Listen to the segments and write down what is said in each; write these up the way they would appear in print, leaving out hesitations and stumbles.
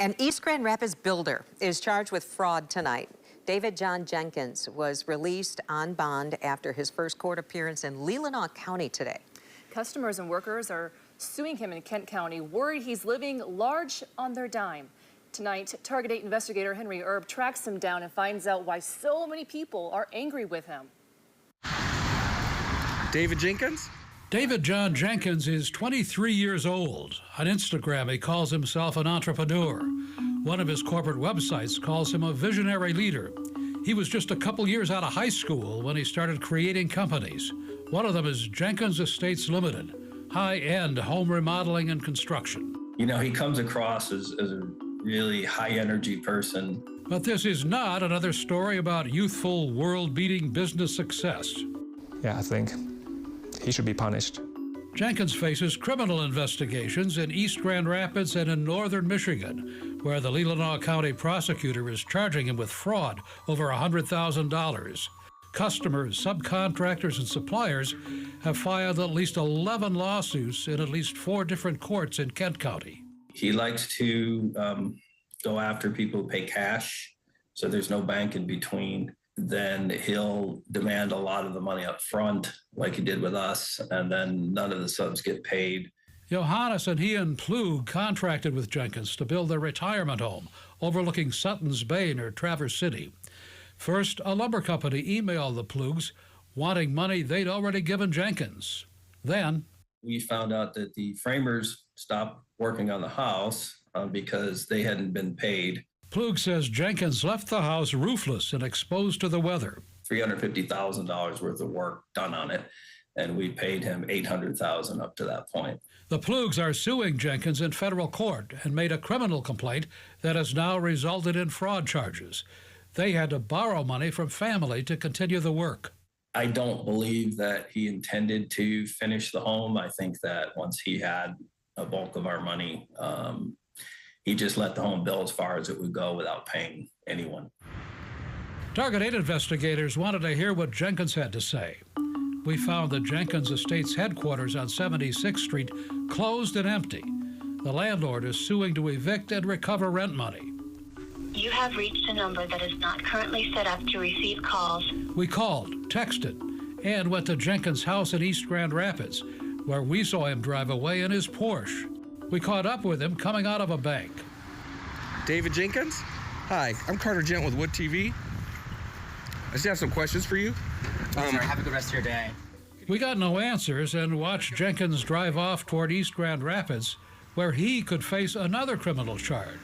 An East Grand Rapids builder is charged with fraud tonight. Jon Jenkins was released on bond after his first court appearance in Leelanau County today. Customers and workers are suing him in Kent County, worried he's living large on their dime. Tonight, Target 8 investigator Henry Erb tracks him down and finds out why so many people are angry with him. David Jenkins? Jon Jenkins is 23 years old. On Instagram, he calls himself an entrepreneur. One of his corporate websites calls him a visionary leader. He was just a couple years out of high school when he started creating companies. One of them is Jenkins Estates Limited, high-end home remodeling and construction. You know, he comes across as a really high-energy person. But this is not another story about youthful, world-beating business success. Yeah, I think he should be punished. Jenkins faces criminal investigations in East Grand Rapids and in northern Michigan, where the Leelanau County prosecutor is charging him with fraud over $100,000. Customers, subcontractors, and suppliers have filed at least 11 lawsuits in at least 4 different courts in Kent County. He likes to go after people who pay cash, so there's no bank in between. Then he'll demand a lot of the money up front, like he did with us, and then none of the subs get paid. Johannes and Ian Plug contracted with Jenkins to build their retirement home overlooking Sutton's Bay near Traverse City. First, a lumber company emailed the Plugs wanting money they'd already given Jenkins. Then, we found out that the framers stopped working on the house because they hadn't been paid. Plug says Jenkins left the house roofless and exposed to the weather. $350,000 worth of work done on it, and we paid him $800,000 up to that point. The Plugs are suing Jenkins in federal court and made a criminal complaint that has now resulted in fraud charges. They had to borrow money from family to continue the work. I don't believe that he intended to finish the home. I think that once he had a bulk of our money, he just let the home bill as far as it would go without paying anyone. Target 8 investigators wanted to hear what Jenkins had to say. We found that Jenkins Estates headquarters on 76th Street closed and empty. The landlord is suing to evict and recover rent money. You have reached a number that is not currently set up to receive calls. We called, texted, and went to Jenkins' house in East Grand Rapids, where we saw him drive away in his Porsche. We caught up with him coming out of a bank. David Jenkins? Hi, I'm Carter Gent with Wood TV. I just have some questions for you. Sir, have a good rest of your day. We got no answers and watched Jenkins drive off toward East Grand Rapids, where he could face another criminal charge.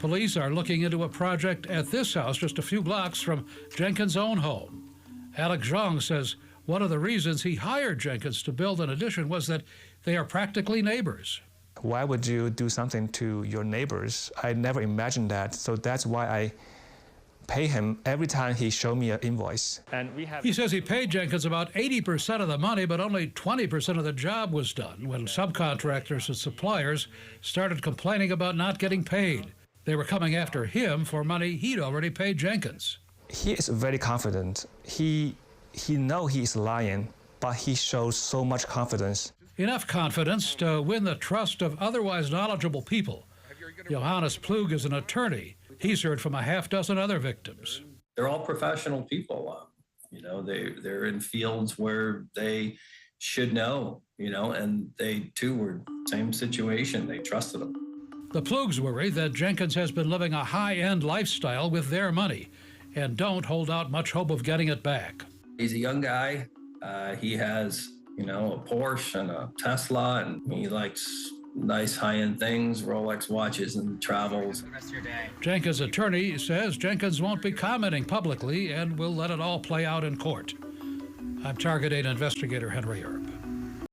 Police are looking into a project at this house just a few blocks from Jenkins' own home. Alex Zhang says one of the reasons he hired Jenkins to build an addition was that they are practically neighbors. Why would you do something to your neighbors? I never imagined that, so that's why I pay him every time he showed me an invoice. He says he paid Jenkins about 80% of the money, but only 20% of the job was done when subcontractors and suppliers started complaining about not getting paid. They were coming after him for money he'd already paid Jenkins. He is very confident. He knows he's lying, but he shows so much confidence. Enough confidence to win the trust of otherwise knowledgeable people. Johannes Plug is an attorney. He's heard from a half dozen other victims. They're all professional people. You know, they're in fields where they should know, you know, and they too were same situation. They trusted them. The Plugs worry that Jenkins has been living a high-end lifestyle with their money and don't hold out much hope of getting it back. He's a young guy. He has, you know, a Porsche and a Tesla, and he likes nice high-end things, Rolex watches, and travels. Jenkins' attorney says Jenkins won't be commenting publicly and will let it all play out in court. I'm Target 8 investigator Henry Erb.